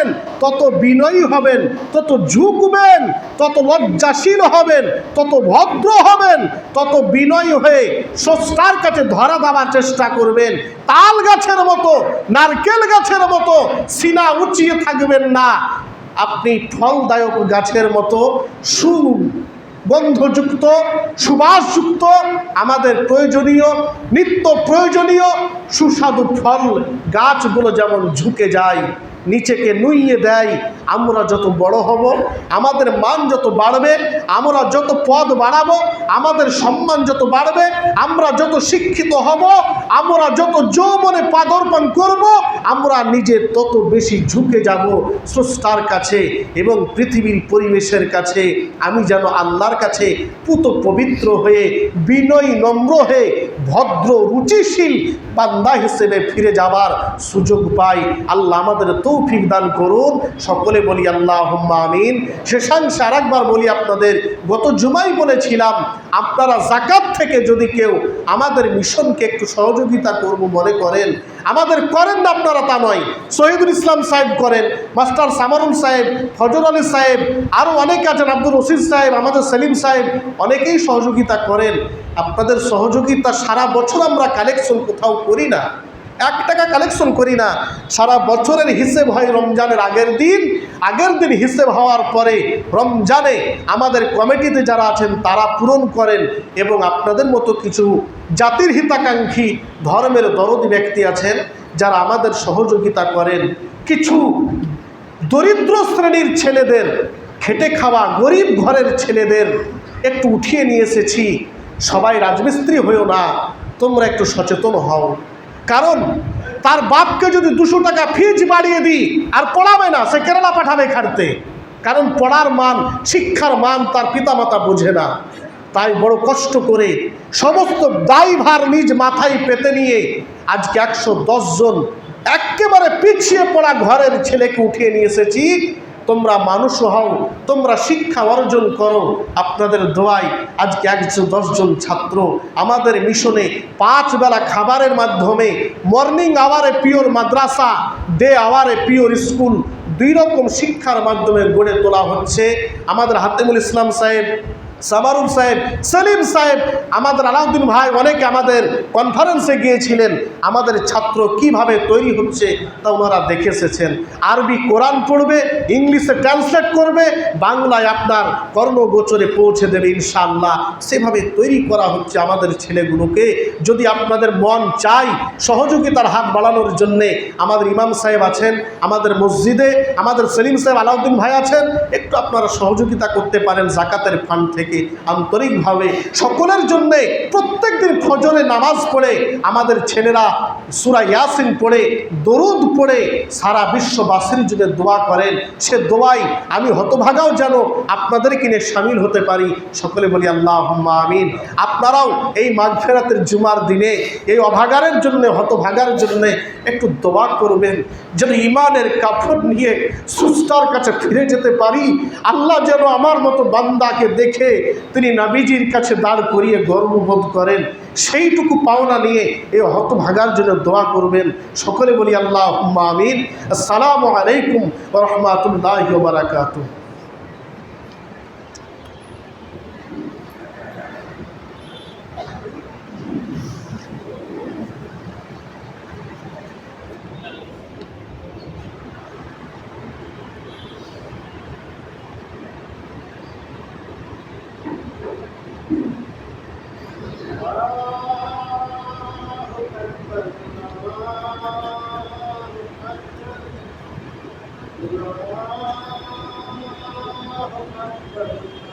হবেন, তত বিনয়ী হবেন, তত ঝুঁকবেন, তত লজ্জাশীল হবেন, তত ভদ্র হবেন, তত বিনয়ী হয়ে স্রষ্টার কাছে ধরা দেওয়ার চেষ্টা করবেন। তাল গাছের মতো, নারকেল গাছের মতো সিনা উঁচিয়ে থাকবেন না। আপনি ফলদায়ক গাছের মতো সুগন্ধযুক্ত, সুবাসযুক্ত, আমাদের প্রয়োজনীয়, নিত্য প্রয়োজনীয় সুস্বাদু ফল গাছগুলো যেমন ঝুঁকে যায়, নিচেকে নুইয়ে দেয়, আমরা যত বড় হব, আমাদের মান যত বাড়বে, আমরা যত পদ বাড়াবো, আমাদের সম্মান যত বাড়বে, আমরা যত শিক্ষিত হব, আমরা যত যৌবনে পাদর্পণ করব, আমরা নিজে তত বেশি ঝুঁকে যাব স্রষ্টার কাছে এবং পৃথিবীর পরিবেশের কাছে। আমি যেন আল্লাহর কাছে পুত পবিত্র হয়ে, বিনয়ী নম্র হয়ে, ভদ্র রুচিশীল বান্দা হিসেবে ফিরে যাবার সুযোগ পাই। আল্লাহ আমাদের তৌফিক দান করুন। সকলে বলি আল্লাহুম্মা আমিন। শেষাংশে আরেকবার বলি আপনাদের, গত জুমাই বলেছিলাম, আপনারা যাকাত থেকে যদি কেউ আমাদের মিশনকে একটু সহযোগিতা করব মনে করেন, আমাদের করেন না আপনারা তা নয়, শহীদুল ইসলাম সাহেব করেন, মাস্টার সামারুল সাহেব, ফজর আলী সাহেব, আরও অনেক আছেন, আব্দুল রশিদ সাহেব, আমাদের সেলিম সাহেব, অনেকেই সহযোগিতা করেন। আপনাদের সহযোগিতা সারা বছর আমরা কালেকশন কোথাও করি না, 1 টাকা কালেকশন করি না। সারা বছরের হিসেব হয় রমজানের আগের দিন হিসেব হওয়ার পরে রমজানে আমাদের কমিটিতে যারা আছেন তারা পূরণ করেন। এবং আপনাদের মতো কিছু জাতির হিতাকাঙ্ক্ষী, ধর্মের দরদি ব্যক্তি আছেন যারা আমাদের সহযোগিতা করেন। কিছু দরিদ্র শ্রেণীর ছেলেদের, খেটে খাওয়া গরিব ঘরের ছেলেদের একটু উঠিয়ে নিয়ে এসেছি। সবাই রাজমিস্ত্রি হয়েও না, তোমরা একটু সচেতন হও। কারণ তার বাপকে যদি 200 টাকা ফিজ বাড়িয়ে দিই আর পড়াবে না, সে কেরালা পাঠাবে খাটতে। কারণ পড়ার মান, শিক্ষার মান তার পিতামাতা বোঝে না। তাই বড় কষ্ট করে সমস্ত দায়ভার নিজ মাথায় পেতে নিয়ে আজকে 110 জন একেবারে পিছিয়ে পড়া ঘরের ছেলেকে উঠিয়ে নিয়ে এসেছি। তোমরা মানুষ হও, তোমরা শিক্ষা অর্জন করো। আপনাদের দোয়ায় আজকে 110 জন ছাত্র আমাদের মিশনে 5 বেলা খাবারের মাধ্যমে, মর্নিং আওয়ারে পিওর মাদ্রাসা, ডে আওয়ারে পিওর স্কুল, 2 রকম শিক্ষার মাধ্যমে গড়ে তোলা হচ্ছে। আমাদের হাতেমুল ইসলাম সাহেব, সামারুল সাহেব, সেলিম সাহেব, আমাদের আলাউদ্দিন ভাই, অনেকে আমাদের কনফারেন্সে গিয়েছিলেন। আমাদের ছাত্র কিভাবে তৈরি হচ্ছে তা ওনারা দেখে এসেছেন। আরবি কোরআন পড়বে, ইংলিশে ট্রান্সলেট করবে, বাংলায় আপনার কর্ণগোচরে পৌঁছে দেবে ইনশাআল্লাহ। সেভাবে তৈরি করা হচ্ছে আমাদের ছেলেগুলোকে। যদি আপনাদের মন চাই সহযোগিতার হাত বাড়ানোর জন্যে, আমাদের ইমাম সাহেব আছেন আমাদের মসজিদে, আমাদের সেলিম সাহেব, আলাউদ্দিন ভাই আছেন, একটু আপনারা সহযোগিতা করতে পারেন জাকাতের ফান্ড থেকে। আন্তরিকভাবে সকলের জন্যে প্রত্যেক দিন ফজরে নামাজ পড়ে আমাদের ছেলেরা সূরা ইয়াসিন পড়ে, দরুদ পড়ে সারা বিশ্ববাসীর জন্য দোয়া করেন। সে দোয়াই আমি হতভাগাও যেন আপনাদের কিনে শামিল হতে পারি। সকলে বলি আল্লাহুম্মা আমিন। আপনারাও এই মাগফিরাতের জুমার দিনে এই অভাগারের জন্য, হতভাগার জন্য একটু দোয়া করবেন, যেন ঈমানের কাফন নিয়ে স্রষ্টার কাছে ফিরে যেতে পারি। আল্লাহ যেন আমার মতো বান্দাকে দেখে তিনি নবীজির কাছে দাঁড় করিয়ে গর্ববোধ করেন। সেইটুকু পাওনা নিয়ে এই হতভাগার জন্য দোয়া করবেন। সকলে বলি আল্লাহুম্মা আমিন। আসসালামু আলাইকুম ওয়া রাহমাতুল্লাহি ওয়া বারাকাতুহু। الله أكبر